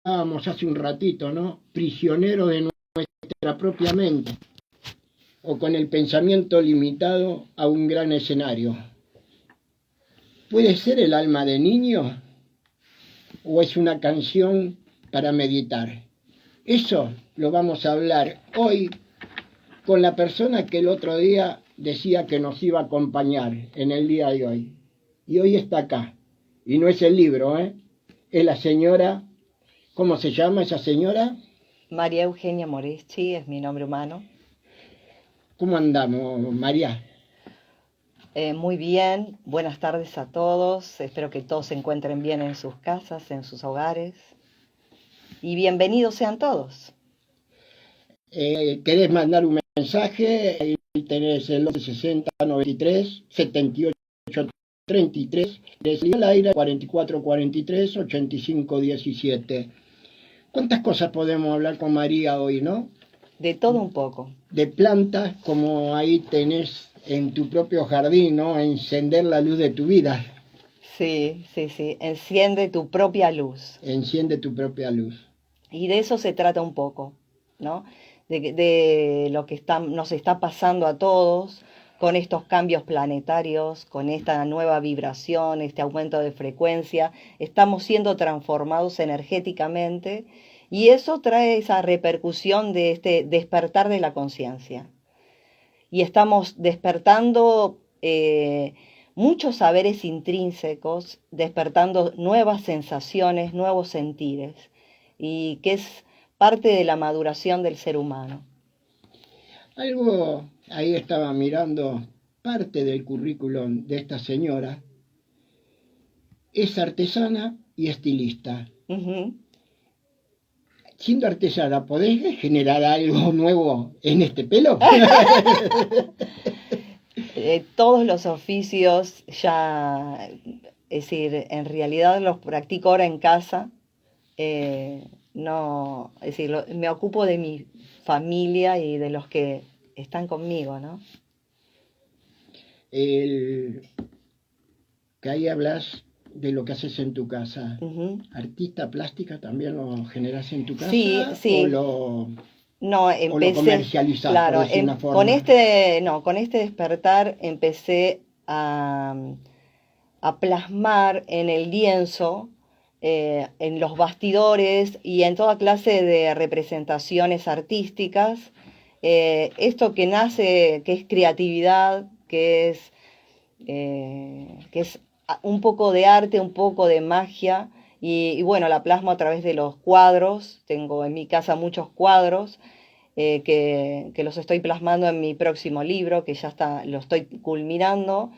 hablábamos hace un ratito, ¿no? Prisionero de nuestra propia mente o con el pensamiento limitado a un gran escenario. ¿Puede ser el alma de niño o es una canción para meditar? Eso lo vamos a hablar hoy con la persona que el otro día decía que nos iba a acompañar en el día de hoy. Y hoy está acá. Y no es el libro, ¿eh? Es la señora, ¿cómo se llama esa señora? María Eugenia Moreschi es mi nombre humano. ¿Cómo andamos, María? Muy bien, buenas tardes a todos. Espero que todos se encuentren bien en sus casas, en sus hogares. Y bienvenidos sean todos. ¿Querés mandar un mensaje? Ahí tenés el 1160 93 78 33. Al aire 44 43 85 17. ¿Cuántas cosas podemos hablar con María hoy, no? De todo un poco. De plantas, como ahí tenés en tu propio jardín, ¿no? Encender la luz de tu vida. Sí, sí, sí. Enciende tu propia luz. Enciende tu propia luz. Y de eso se trata un poco, ¿no? De lo que nos está pasando a todos con estos cambios planetarios, con esta nueva vibración, este aumento de frecuencia. Estamos siendo transformados energéticamente y eso trae esa repercusión de este despertar de la conciencia. Y estamos despertando muchos saberes intrínsecos, despertando nuevas sensaciones, nuevos sentires, y que es parte de la maduración del ser humano. Algo, ahí estaba mirando parte del currículum de esta señora. Es artesana y estilista. Uh-huh. Siendo artesana, ¿podés generar algo nuevo en este pelo? Todos los oficios ya, es decir, en realidad los practico ahora en casa. No, es decir, me ocupo de mi familia y de los que están conmigo, ¿no? Que ahí hablas de lo que haces en tu casa. Uh-huh. ¿Artista plástica también lo generas en tu casa? Sí, sí. No, o lo comercializás, claro, por decir una forma? con este despertar empecé a plasmar en el lienzo, en los bastidores y en toda clase de representaciones artísticas, esto que nace, que es creatividad, que es un poco de arte, un poco de magia, y bueno, la plasmo a través de los cuadros. Tengo en mi casa muchos cuadros que los estoy plasmando en mi próximo libro, que ya está, lo estoy culminando.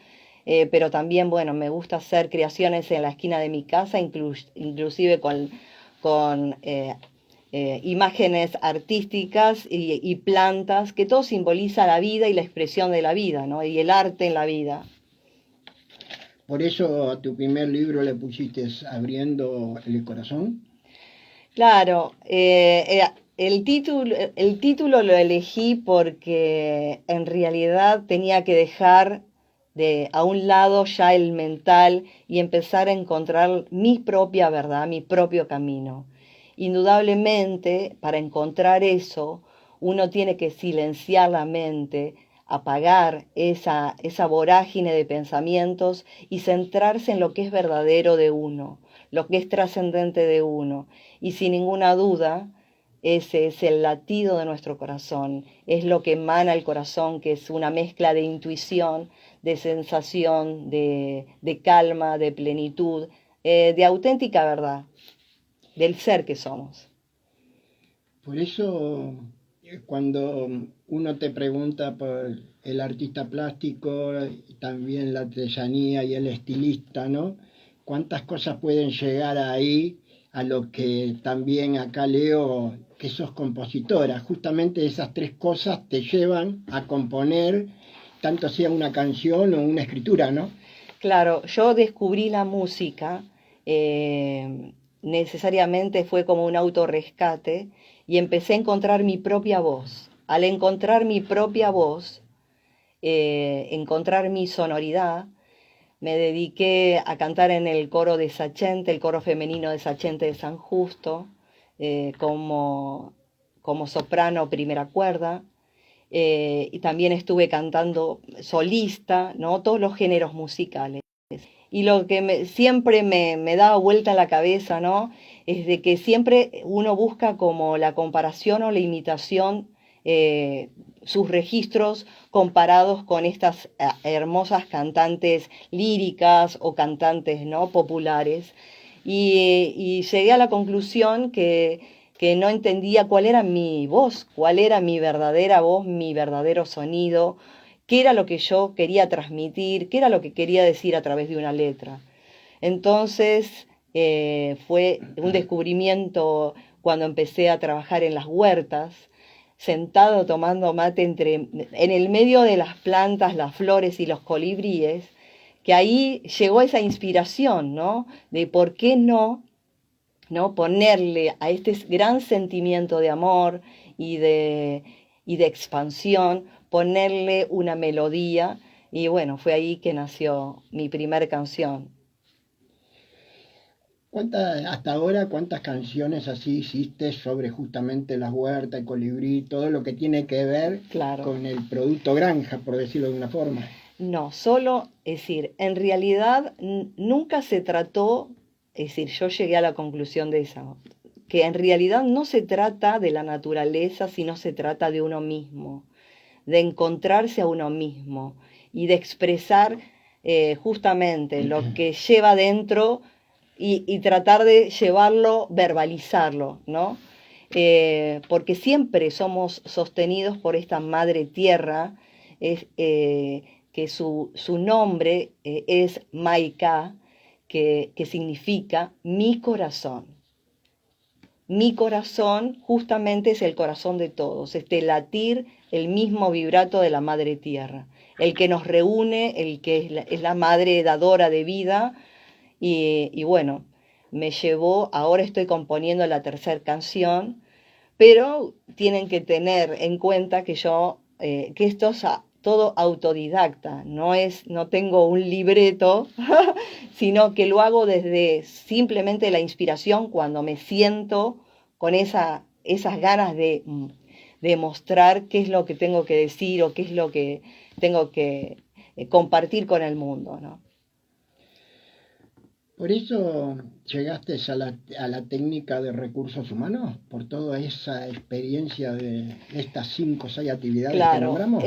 Pero también, bueno, me gusta hacer creaciones en la esquina de mi casa, inclusive con imágenes artísticas y plantas, que todo simboliza la vida y la expresión de la vida, ¿no? Y el arte en la vida. Por eso a tu primer libro le pusiste Abriendo el Corazón. Claro, el título lo elegí porque en realidad tenía que dejar a un lado ya el mental y empezar a encontrar mi propia verdad, mi propio camino. Indudablemente, para encontrar eso, uno tiene que silenciar la mente, apagar esa vorágine de pensamientos y centrarse en lo que es verdadero de uno, lo que es trascendente de uno. Y sin ninguna duda, ese es el latido de nuestro corazón, es lo que emana el corazón, que es una mezcla de intuición, de sensación, de calma, de plenitud, de auténtica verdad, del ser que somos. Por eso, cuando uno te pregunta por el artista plástico, también la artesanía y el estilista, ¿no? ¿Cuántas cosas pueden llegar ahí a lo que también acá leo que sos compositora? Justamente esas tres cosas te llevan a componer, tanto sea una canción o una escritura, ¿no? Claro, yo descubrí la música, necesariamente fue como un autorrescate y empecé a encontrar mi propia voz. Al encontrar mi propia voz, encontrar mi sonoridad, me dediqué a cantar en el coro de Sachente, el coro femenino de Sachente de San Justo, como soprano primera cuerda. Y también estuve cantando solista, ¿no? Todos los géneros musicales. Y lo que siempre me da vuelta en la cabeza, ¿no? Es de que siempre uno busca como la comparación o la imitación, sus registros comparados con estas hermosas cantantes líricas o cantantes, ¿no? Populares. Y llegué a la conclusión que no entendía cuál era mi voz, cuál era mi verdadera voz, mi verdadero sonido, qué era lo que yo quería transmitir, qué era lo que quería decir a través de una letra. Entonces fue un descubrimiento cuando empecé a trabajar en las huertas, sentado tomando mate en el medio de las plantas, las flores y los colibríes, que ahí llegó esa inspiración, ¿no? De por qué no ponerle a este gran sentimiento de amor y de expansión, ponerle una melodía. Y bueno, fue ahí que nació mi primer canción. Hasta ahora, cuántas canciones así hiciste sobre justamente las huertas, el colibrí, todo lo que tiene que ver Claro. con el producto granja, por decirlo de una forma? No, solo, es decir, en realidad nunca se trató, es decir, yo llegué a la conclusión de eso, que en realidad no se trata de la naturaleza, sino se trata de uno mismo, de encontrarse a uno mismo y de expresar justamente lo que lleva dentro y tratar de llevarlo, verbalizarlo, ¿no? Porque siempre somos sostenidos por esta madre tierra, es, que su nombre es Maika, que significa mi corazón. Mi corazón justamente es el corazón de todos, este latir, el mismo vibrato de la madre tierra, el que nos reúne, el que es la madre dadora de vida. Y bueno, me llevó, ahora estoy componiendo la tercera canción, pero tienen que tener en cuenta que esto es todo autodidacta, no tengo un libreto, sino que lo hago desde simplemente la inspiración cuando me siento con esas ganas de mostrar qué es lo que tengo que decir o qué es lo que tengo que compartir con el mundo, ¿no? Por eso llegaste a la técnica de recursos humanos, por toda esa experiencia de estas 5 o 6 actividades que Claro, nombramos.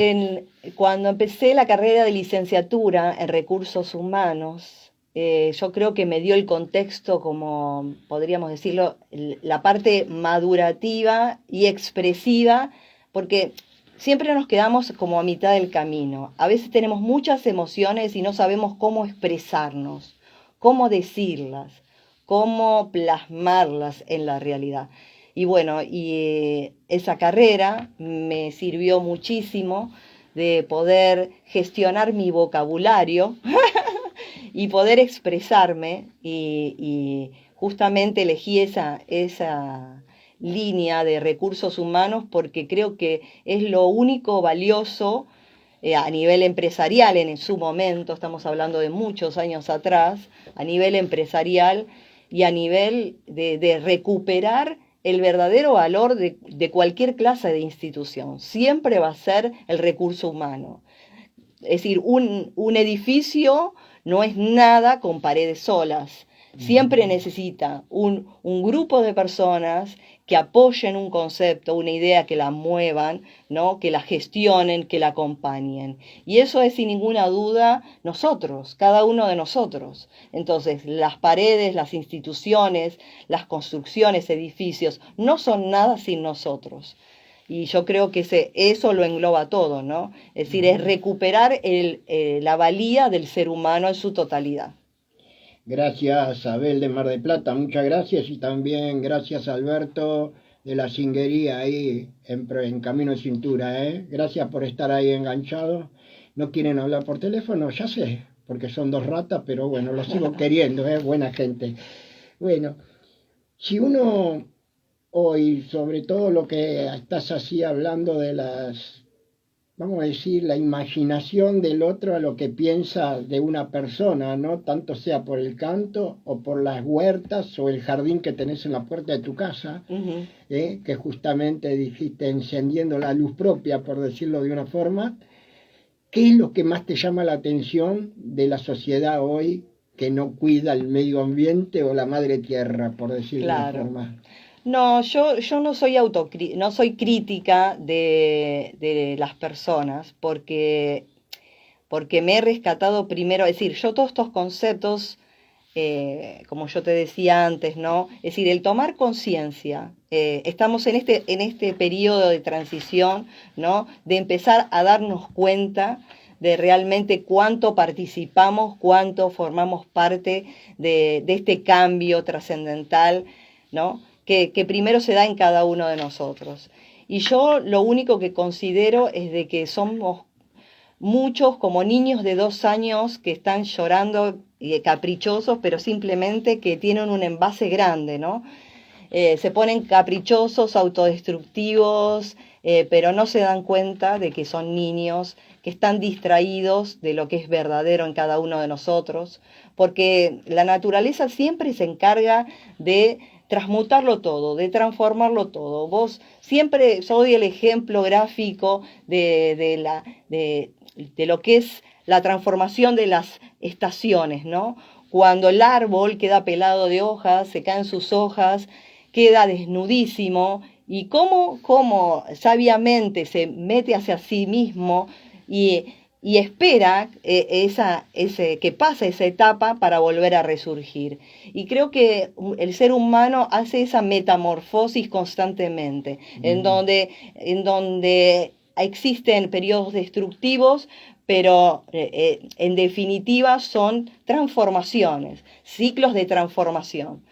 cuando empecé la carrera de licenciatura en recursos humanos, yo creo que me dio el contexto, como podríamos decirlo, la parte madurativa y expresiva, porque siempre nos quedamos como a mitad del camino. A veces tenemos muchas emociones y no sabemos cómo expresarnos, cómo decirlas, cómo plasmarlas en la realidad. Y bueno, esa carrera me sirvió muchísimo de poder gestionar mi vocabulario y poder expresarme y justamente elegí esa línea de recursos humanos porque creo que es lo único valioso a nivel empresarial en su momento, estamos hablando de muchos años atrás, a nivel empresarial y a nivel de recuperar el verdadero valor de cualquier clase de institución. Siempre va a ser el recurso humano. Es decir, un edificio no es nada con paredes solas. Siempre necesita un grupo de personas que apoyen un concepto, una idea, que la muevan, ¿no? Que la gestionen, que la acompañen. Y eso es sin ninguna duda nosotros, cada uno de nosotros. Entonces, las paredes, las instituciones, las construcciones, edificios, no son nada sin nosotros. Y yo creo que eso lo engloba todo, ¿no? Es decir, es recuperar la valía del ser humano en su totalidad. Gracias, Abel de Mar del Plata, muchas gracias. Y también gracias, Alberto de la Cinguería, ahí en Camino de Cintura. Gracias por estar ahí enganchados. No quieren hablar por teléfono, ya sé, porque son 2 ratas, pero bueno, los sigo queriendo, buena gente. Bueno, si uno hoy, sobre todo lo que estás así hablando de las vamos a decir, la imaginación del otro a lo que piensa de una persona, ¿no? Tanto sea por el canto o por las huertas o el jardín que tenés en la puerta de tu casa, Ujú. que justamente dijiste encendiendo la luz propia, por decirlo de una forma. ¿Qué es lo que más te llama la atención de la sociedad hoy que no cuida el medio ambiente o la madre tierra, por decirlo de una Claro. forma? No, yo no soy no soy crítica de las personas, porque me he rescatado primero, es decir, yo todos estos conceptos, como yo te decía antes, ¿no? Es decir, el tomar conciencia, estamos en este periodo de transición, ¿no? De empezar a darnos cuenta de realmente cuánto participamos, cuánto formamos parte de este cambio trascendental, ¿no? Que primero se da en cada uno de nosotros. Y yo lo único que considero es de que somos muchos como niños de 2 años que están llorando y caprichosos, pero simplemente que tienen un envase grande, ¿no? Se ponen caprichosos, autodestructivos, pero no se dan cuenta de que son niños, que están distraídos de lo que es verdadero en cada uno de nosotros, porque la naturaleza siempre se encarga de transmutarlo todo, de transformarlo todo. Vos siempre soy el ejemplo gráfico de lo que es la transformación de las estaciones, ¿no? Cuando el árbol queda pelado de hojas, se caen sus hojas, queda desnudísimo y cómo sabiamente se mete hacia sí mismo y espera que pase esa etapa para volver a resurgir. Y creo que el ser humano hace esa metamorfosis constantemente, Mm. en donde existen periodos destructivos, pero en definitiva son transformaciones, ciclos de transformación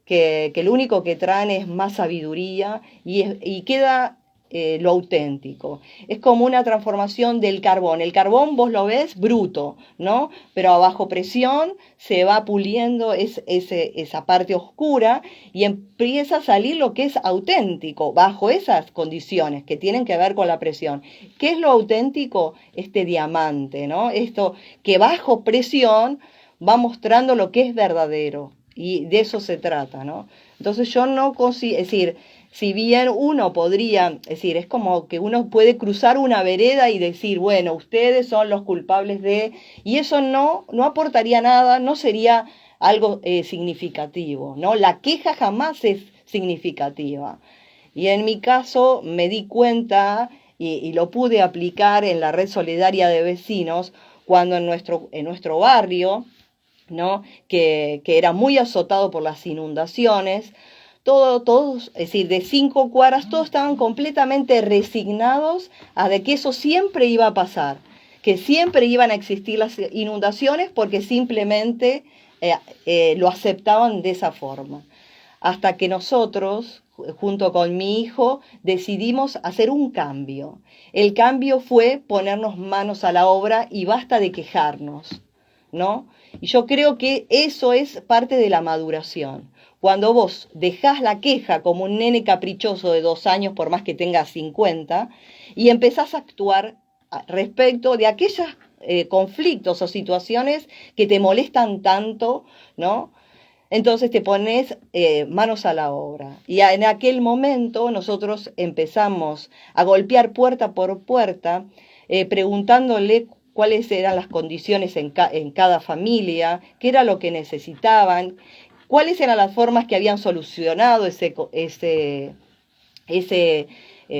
que lo único que traen es más sabiduría y queda lo auténtico. Es como una transformación del carbón. El carbón vos lo ves bruto, ¿no? Pero a bajo presión se va puliendo esa parte oscura y empieza a salir lo que es auténtico bajo esas condiciones que tienen que ver con la presión. ¿Qué es lo auténtico? Este diamante, ¿no? Esto que bajo presión va mostrando lo que es verdadero. Y de eso se trata, ¿no? Entonces yo no consigo, es decir, si bien uno podría, es decir, es como que uno puede cruzar una vereda y decir, bueno, ustedes son los culpables de, y eso no aportaría nada, no sería algo significativo, ¿no? La queja jamás es significativa. Y en mi caso me di cuenta y lo pude aplicar en la red solidaria de vecinos cuando en nuestro barrio, ¿no? Que era muy azotado por las inundaciones. Todos, es decir, de 5 cuadras, todos estaban completamente resignados a de que eso siempre iba a pasar, que siempre iban a existir las inundaciones porque simplemente lo aceptaban de esa forma. Hasta que nosotros, junto con mi hijo, decidimos hacer un cambio. El cambio fue ponernos manos a la obra y basta de quejarnos, ¿no? Y yo creo que eso es parte de la maduración. Cuando vos dejás la queja como un nene caprichoso de 2 años, por más que tengas 50, y empezás a actuar respecto de aquellos conflictos o situaciones que te molestan tanto, ¿no? Entonces te pones manos a la obra. Y en aquel momento nosotros empezamos a golpear puerta por puerta, preguntándole cuáles eran las condiciones en cada familia, qué era lo que necesitaban, cuáles eran las formas que habían solucionado ese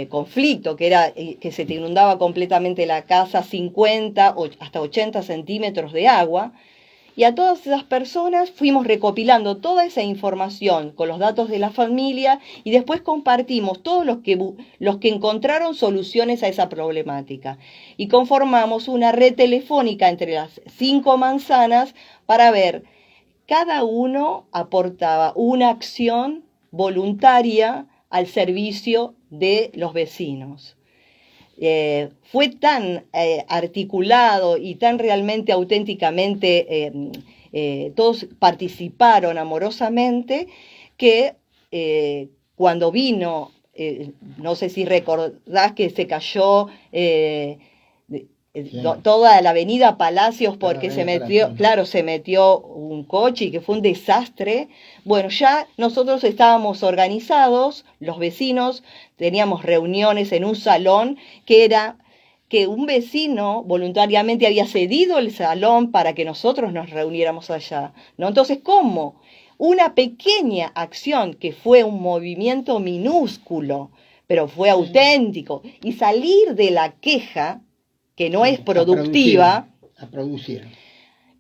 conflicto, que era que se te inundaba completamente la casa, 50 o hasta 80 centímetros de agua. Y a todas esas personas fuimos recopilando toda esa información con los datos de la familia y después compartimos todos los que encontraron soluciones a esa problemática. Y conformamos una red telefónica entre las 5 manzanas para ver, cada uno aportaba una acción voluntaria al servicio de los vecinos. Fue tan articulado y tan realmente auténticamente, todos participaron amorosamente que cuando vino no sé si recordás que se cayó Sí. toda la avenida Palacios porque Toda la se avenida metió, Palacios. claro, se metió un coche y que fue un desastre. Bueno, ya nosotros estábamos organizados, los vecinos, teníamos reuniones en un salón que era que un vecino voluntariamente había cedido el salón para que nosotros nos reuniéramos allá, ¿no? Entonces, ¿cómo? Una pequeña acción que fue un movimiento minúsculo, pero fue auténtico, y salir de la queja, que no es productiva, A producir.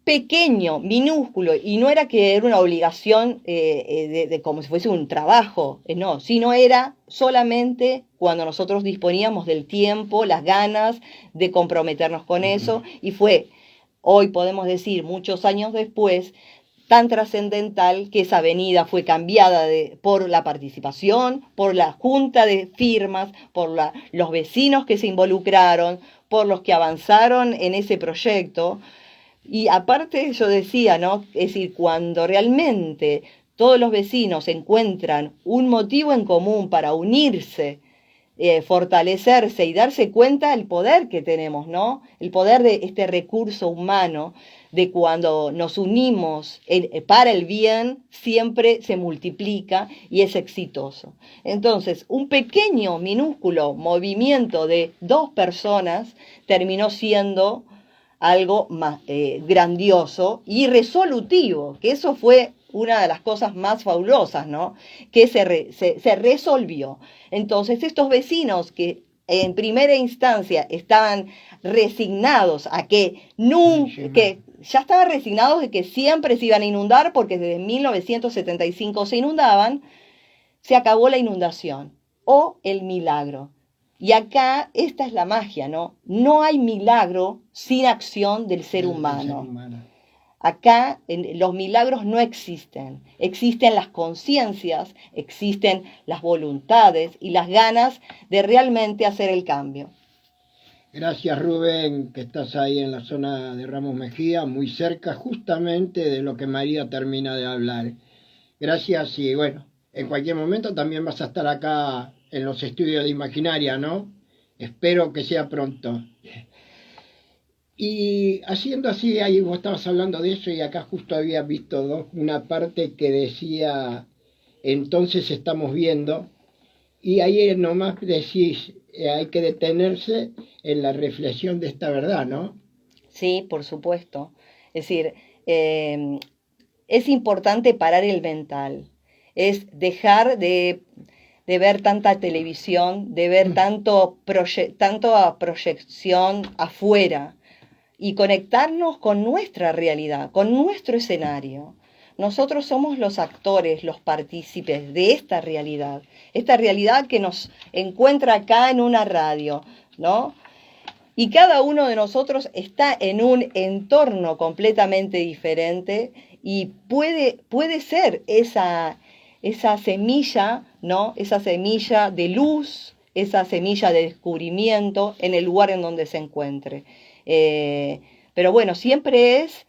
pequeño, minúsculo, y no era que era una obligación de como si fuese un trabajo, no, sino era solamente cuando nosotros disponíamos del tiempo, las ganas de comprometernos con eso, y fue, hoy podemos decir, muchos años después, tan trascendental que esa avenida fue cambiada por la participación, por la junta de firmas, por los vecinos que se involucraron, por los que avanzaron en ese proyecto. Y aparte yo decía, ¿no? Es decir, cuando realmente todos los vecinos encuentran un motivo en común para unirse, fortalecerse y darse cuenta del poder que tenemos, ¿no? El poder de este recurso humano, de cuando nos unimos para el bien, siempre se multiplica y es exitoso. Entonces, un pequeño, minúsculo movimiento de 2 personas terminó siendo algo más grandioso y resolutivo, que eso fue una de las cosas más fabulosas, ¿no? Que se resolvió. Entonces, estos vecinos que en primera instancia estaban resignados a que ya estaban resignados de que siempre se iban a inundar, porque desde 1975 se inundaban, se acabó la inundación o el milagro. Y acá esta es la magia, ¿no? No hay milagro sin acción del ser humano. Acá los milagros no existen. Existen las conciencias, existen las voluntades y las ganas de realmente hacer el cambio. Gracias, Rubén, que estás ahí en la zona de Ramos Mejía, muy cerca justamente de lo que María termina de hablar. Gracias y bueno, en cualquier momento también vas a estar acá en los estudios de Imaginaria, ¿no? Espero que sea pronto. Y haciendo así, ahí vos estabas hablando de eso y acá justo había visto una parte que decía, entonces estamos viendo, y ahí nomás decís, hay que detenerse en la reflexión de esta verdad, ¿no? Sí, por supuesto. Es decir, es importante parar el mental, es dejar de ver tanta televisión, de ver tanta proyección afuera y conectarnos con nuestra realidad, con nuestro escenario. Nosotros somos los actores, los partícipes de esta realidad que nos encuentra acá en una radio, ¿no? Y cada uno de nosotros está en un entorno completamente diferente y puede ser esa semilla, ¿no? Esa semilla de luz, esa semilla de descubrimiento en el lugar en donde se encuentre. Pero bueno, siempre es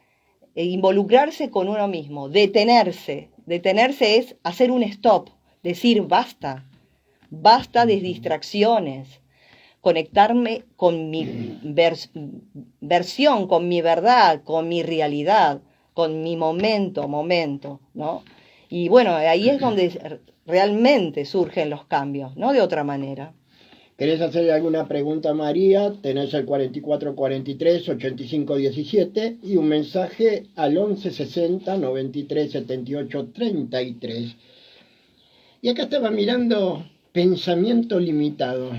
involucrarse con uno mismo, detenerse. Detenerse es hacer un stop, decir basta, basta de distracciones, conectarme con mi versión, con mi verdad, con mi realidad, con mi momento, ¿no? Y bueno, ahí es donde realmente surgen los cambios, no de otra manera. ¿Querés hacerle alguna pregunta a María? Tenés el 4443-8517 y un mensaje al 1160-9378-33. Y acá estaba mirando pensamiento limitado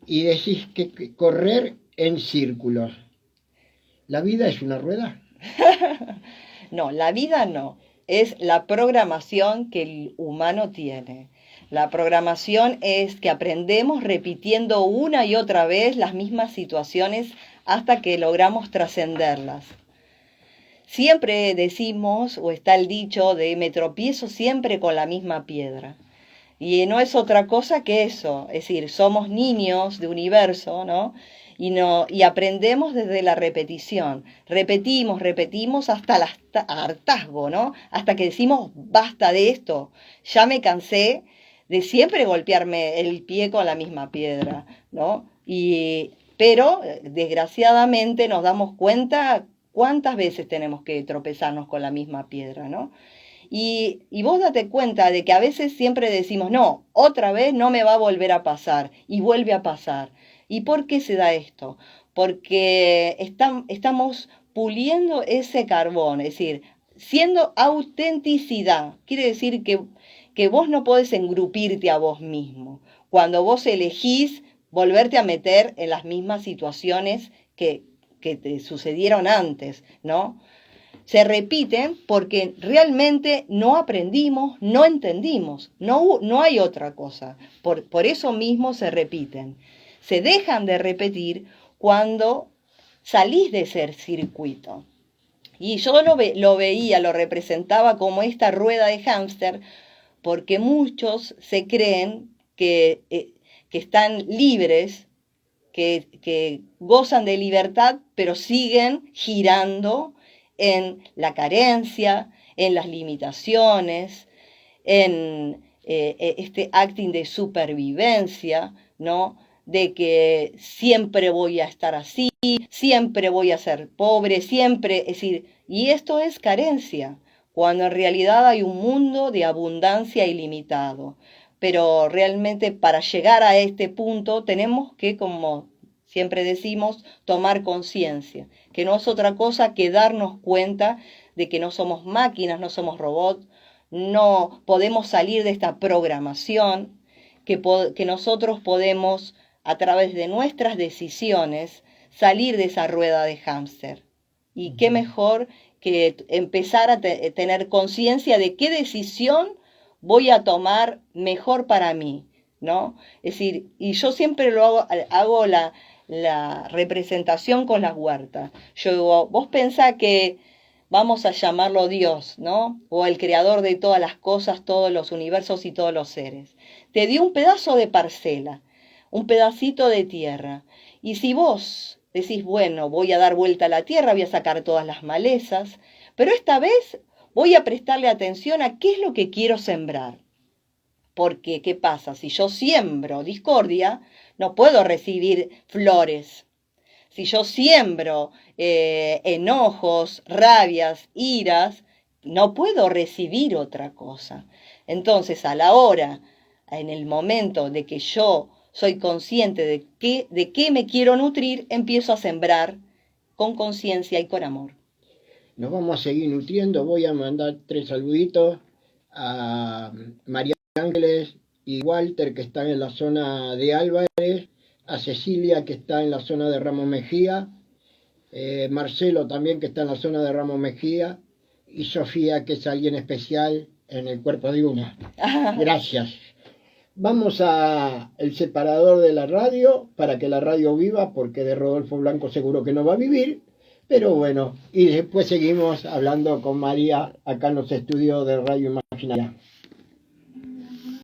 y decís que correr en círculos. ¿La vida es una rueda? No, la vida no. Es la programación que el humano tiene. La programación es que aprendemos repitiendo una y otra vez las mismas situaciones hasta que logramos trascenderlas. Siempre decimos, o está el dicho de me tropiezo siempre con la misma piedra. Y no es otra cosa que eso, es decir, somos niños de universo, ¿no? Y aprendemos desde la repetición. Repetimos hasta el hartazgo, ¿no? Hasta que decimos, basta de esto, ya me cansé de siempre golpearme el pie con la misma piedra, ¿no? Pero desgraciadamente nos damos cuenta cuántas veces tenemos que tropezarnos con la misma piedra, ¿no? Y vos date cuenta de que a veces siempre decimos, no, otra vez no me va a volver a pasar, y vuelve a pasar. ¿Y por qué se da esto? Porque estamos puliendo ese carbón, es decir, siendo autenticidad. Quiere decir que vos no podés engrupirte a vos mismo. Cuando vos elegís volverte a meter en las mismas situaciones que te sucedieron antes, ¿no? Se repiten porque realmente no aprendimos, no entendimos, no hay otra cosa. Por eso mismo se repiten. Se dejan de repetir cuando salís de ese circuito. Y yo lo veía, lo representaba como esta rueda de hámster, porque muchos se creen que están libres, que gozan de libertad, pero siguen girando en la carencia, en las limitaciones, en este acting de supervivencia, ¿no? De que siempre voy a estar así, siempre voy a ser pobre, siempre, es decir, y esto es carencia, cuando en realidad hay un mundo de abundancia ilimitado. Pero realmente para llegar a este punto tenemos que, como siempre decimos, tomar conciencia, que no es otra cosa que darnos cuenta de que no somos máquinas, no somos robots, no podemos salir de esta programación, que nosotros podemos, a través de nuestras decisiones, salir de esa rueda de hámster. Y qué mejor que empezar a tener conciencia de qué decisión voy a tomar mejor para mí, ¿no? Es decir, y yo siempre hago la representación con las huertas. Yo digo, vos pensás que vamos a llamarlo Dios, ¿no? O el creador de todas las cosas, todos los universos y todos los seres. Te dio un pedazo de parcela, un pedacito de tierra. Y si vos decís, bueno, voy a dar vuelta a la tierra, voy a sacar todas las malezas, pero esta vez voy a prestarle atención a qué es lo que quiero sembrar. Porque, ¿qué pasa? Si yo siembro discordia, no puedo recibir flores. Si yo siembro enojos, rabias, iras, no puedo recibir otra cosa. Entonces, a la hora, en el momento de que yo soy consciente de qué me quiero nutrir, empiezo a sembrar con conciencia y con amor. Nos vamos a seguir nutriendo. Voy a mandar 3 saluditos a María Ángeles y Walter, que están en la zona de Álvarez, a Cecilia, que está en la zona de Ramos Mejía, Marcelo también, que está en la zona de Ramos Mejía, y Sofía, que es alguien especial en el cuerpo de una. Gracias. Vamos a el separador de la radio, para que la radio viva, porque de Rodolfo Blanco seguro que no va a vivir. Pero bueno, y después seguimos hablando con María acá en los estudios de Radio Imaginaria.